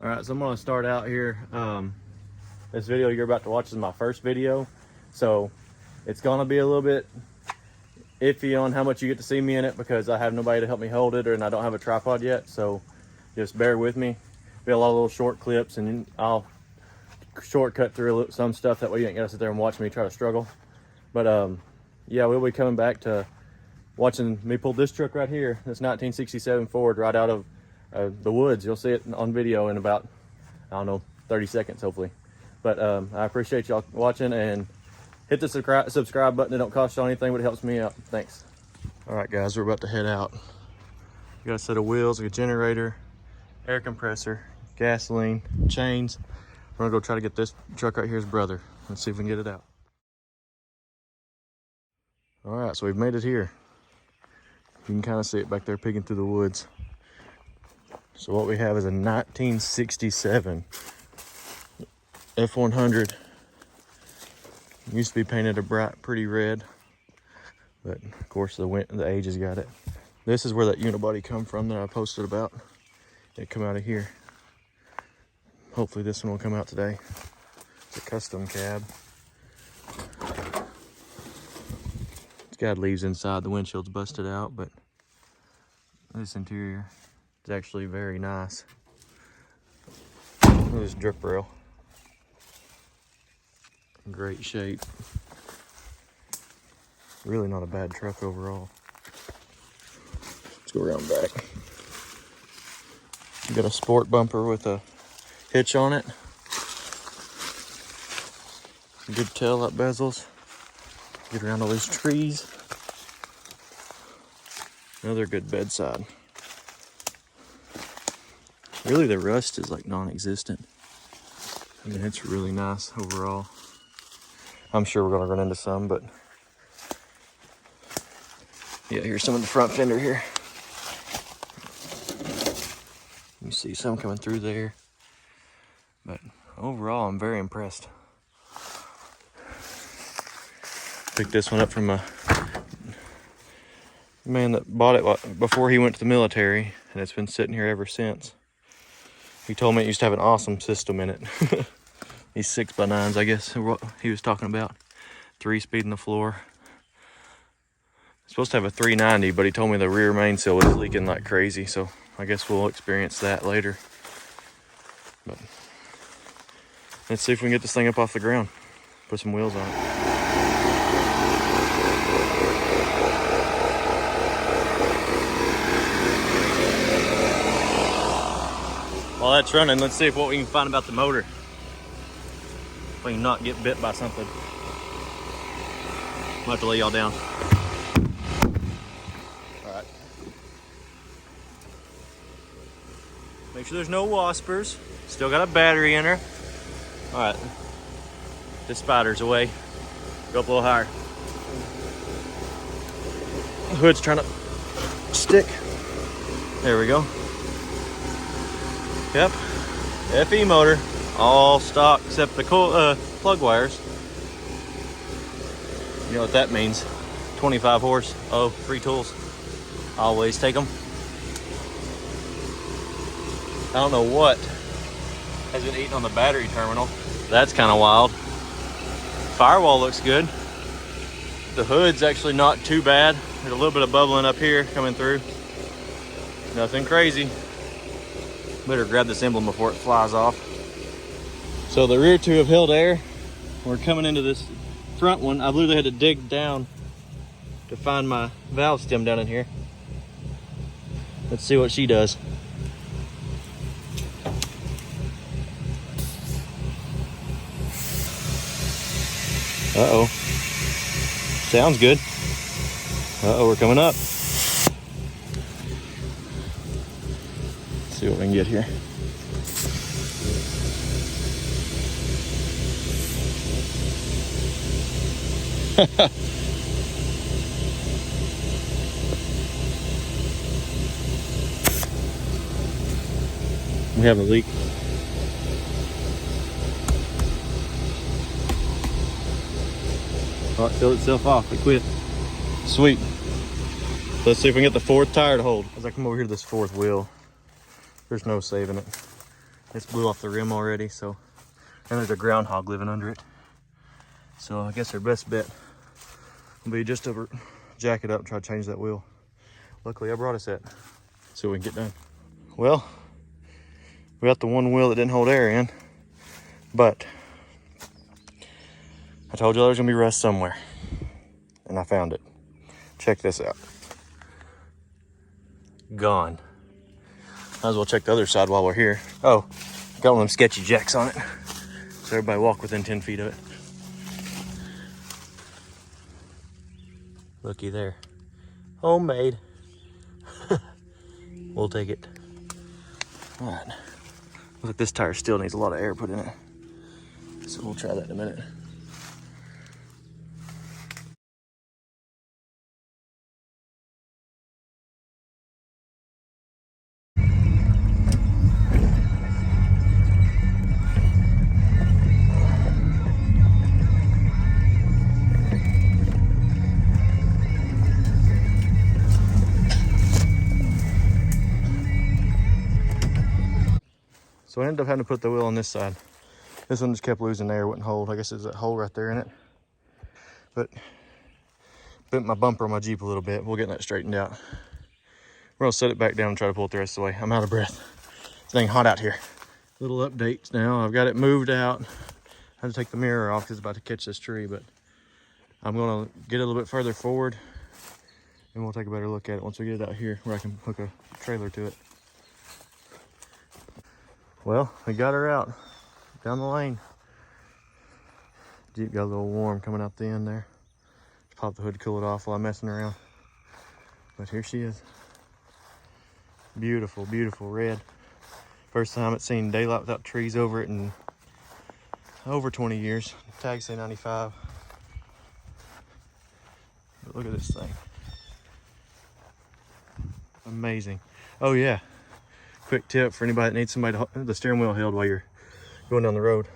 All right, so I'm gonna start out here. This video you're about to watch is my first video, so it's gonna be a little bit iffy on how much you get to see me in it because I have nobody to help me hold it, and I don't have a tripod yet. So just bear with me. Be a lot of little short clips, and I'll shortcut through some stuff. That way you ain't gotta sit there and watch me try to struggle. But yeah, we'll be coming back to watching me pull this truck right here. This 1967 Ford right out of the woods. You'll see it on video in about, I don't know, 30 seconds hopefully. But I appreciate y'all watching, and hit the subscribe button. It don't cost y'all anything, but it helps me out. Thanks. All right guys, we're about to head out. We got a set of wheels, a generator, air compressor, gasoline, chains. We're gonna go try to get this truck right here's brother. Let's see if we can get it out. All right, so we've made it here. You can kind of see it back there peeking through the woods. So what we have is a 1967 F100. Used to be painted a bright, pretty red, but of course the age has got it. This is where that unibody come from that I posted about. It come out of here. Hopefully this one will come out today. It's a custom cab. It's got leaves inside. The windshield's busted out, but this interior is actually very nice. Look at this drip rail. In great shape. Really not a bad truck overall. Let's go around back. You got a sport bumper with a hitch on it. Good tail up bezels. Get around all these trees. Another good bedside. Really the rust is like non-existent. I mean, it's really nice overall. I'm sure we're gonna run into some, but yeah, here's some of the front fender here. You see some coming through there. But overall, I'm very impressed. Picked this one up from a man that bought it before he went to the military, and it's been sitting here ever since. He told me it used to have an awesome system in it. These 6x9s, I guess, are what he was talking about. 3-speed in the floor. It's supposed to have a 390, but he told me the rear main seal was leaking like crazy, so I guess we'll experience that later. But let's see if we can get this thing up off the ground. Put some wheels on it. While that's running, let's see what we can find about the motor. If we can not get bit by something. I'll have to lay y'all down. All right. Make sure there's no waspers. Still got a battery in her. All right. The spider's away. Go up a little higher. The hood's trying to stick. There we go. Yep. FE motor. All stock except the plug wires. You know what that means. 25 horse. Oh, free tools. Always take them. I don't know what has been eating on the battery terminal. That's kind of wild. Firewall looks good. The hood's actually not too bad. There's a little bit of bubbling up here coming through. Nothing crazy. Better grab this emblem before it flies off. So the rear two have held air. We're coming into this front one. I've literally had to dig down to find my valve stem down in here. Let's see what she does. Uh-oh. Sounds good. Uh-oh, we're coming up. Let's see what we can get here. We have a leak. Oh, it filled itself off. It quit. Sweet. Let's see if we can get the fourth tire to hold. As I come over here to this fourth wheel, there's no saving it. It's blew off the rim already, so, and there's a groundhog living under it. So I guess our best bet will be just to jack it up and try to change that wheel. Luckily I brought a set so we can get done. Well, we got the one wheel that didn't hold air in, but I told you there was gonna be rust somewhere, and I found it. Check this out. Gone. Might as well check the other side while we're here. Oh, got one of them sketchy jacks on it, so everybody walk within 10 feet of it. Looky there. Homemade. We'll take it. All right. Looks like this tire still needs a lot of air put in it, so we'll try that in a minute. So I ended up having to put the wheel on this side. This one just kept losing air, wouldn't hold. I guess there's that hole right there in it. But bent my bumper on my Jeep a little bit. We'll get that straightened out. We're gonna set it back down and try to pull it the rest of the way. I'm out of breath. It's dang hot out here. Little updates now. I've got it moved out. I had to take the mirror off because it's about to catch this tree, but I'm gonna get a little bit further forward and we'll take a better look at it once we get it out here where I can hook a trailer to it. Well, we got her out down the lane. Jeep got a little warm coming out the end there. Just pop the hood, cool it off while I'm messing around. But here she is. Beautiful, beautiful red. First time it's seen daylight without trees over it in over 20 years. Tags say 95. But look at this thing. Amazing. Oh yeah. Quick tip for anybody that needs somebody to hold the steering wheel held while you're going down the road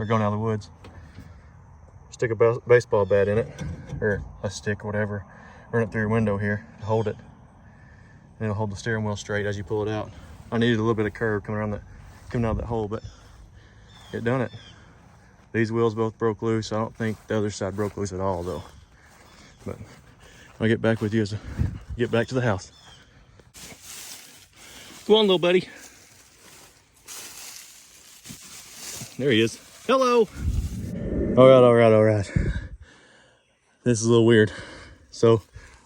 or going out of the woods. Stick a baseball bat in it, or a stick, whatever. Run it through your window here to hold it. And it'll hold the steering wheel straight as you pull it out. I needed a little bit of curve coming out of that hole, but it done it. These wheels both broke loose. I don't think the other side broke loose at all though. But I'll get back with you as I get back to the house. Go on, little buddy. There he is. Hello. All right. This is a little weird. So,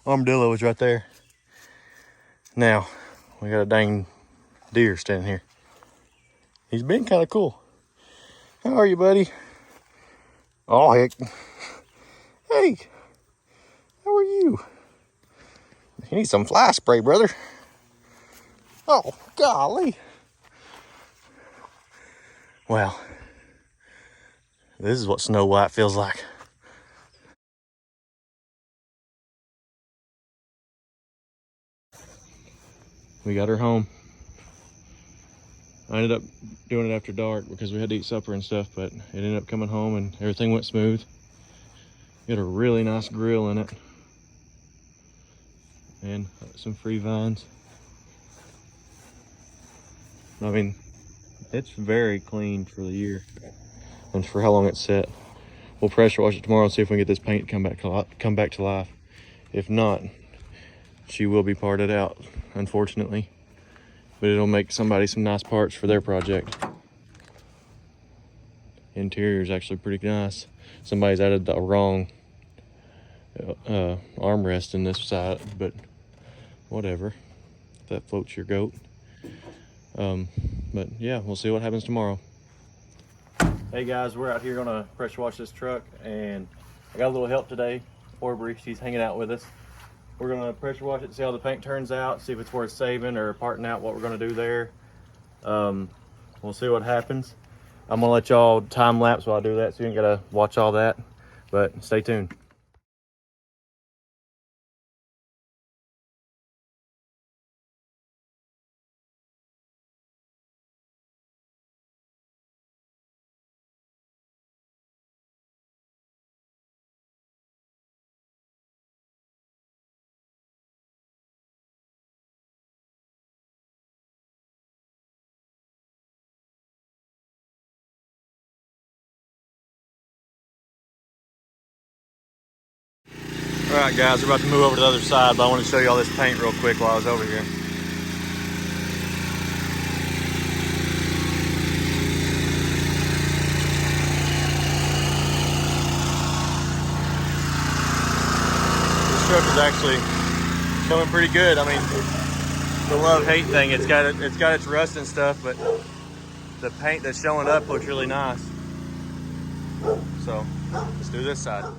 armadillo is right there. Now, we got a dang deer standing here. He's been kind of cool. How are you, buddy? Oh, heck. Hey, how are you? You need some fly spray, brother. Oh, golly. Well, this is what Snow White feels like. We got her home. I ended up doing it after dark because we had to eat supper and stuff, but it ended up coming home and everything went smooth. Got a really nice grill in it. And some free vines. I mean, it's very clean for the year and for how long it's set. We'll pressure wash it tomorrow and see if we can get this paint come back to life. If not, she will be parted out, unfortunately. But it'll make somebody some nice parts for their project. Interior is actually pretty nice. Somebody's added the wrong armrest in this side, but whatever. That floats your goat. But yeah, we'll see what happens tomorrow. Hey guys, we're out here gonna pressure wash this truck, and I got a little help today. Aubrey, she's hanging out with us. We're gonna pressure wash it, see how the paint turns out, see if it's worth saving or parting out what we're gonna do there. We'll see what happens. I'm gonna let y'all time lapse while I do that, so you ain't gotta watch all that, but stay tuned. All right, guys, we're about to move over to the other side, but I want to show you all this paint real quick while I was over here. This truck is actually coming pretty good. I mean, the love-hate thing, it's got its rust and stuff, but the paint that's showing up looks really nice. So let's do this side.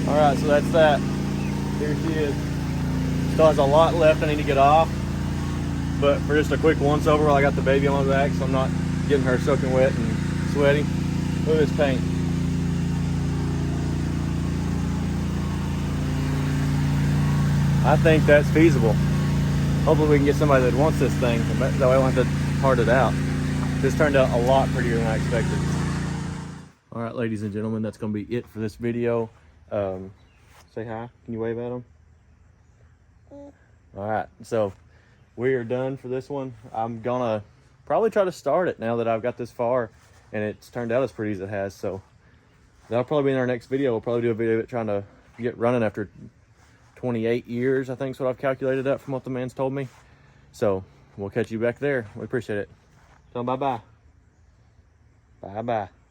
All right, so that's that. Here she is. Still has a lot left I need to get off, but for just a quick once over while I got the baby on my back so I'm not getting her soaking wet and sweaty. Look at this paint. I think that's feasible. Hopefully we can get somebody that wants this thing, that way I won't have to part it out. This turned out a lot prettier than I expected. All right, ladies and gentlemen, that's gonna be it for this video. Say hi, can you wave at them? All right, so we are done for this one. I'm gonna probably try to start it now that I've got this far and it's turned out as pretty as it has. So that'll probably be in our next video. We'll probably do a video of it trying to get running after 28 years, I think is what I've calculated up from what the man's told me. So we'll catch you back there. We appreciate it. Tell them bye-bye. Bye-bye.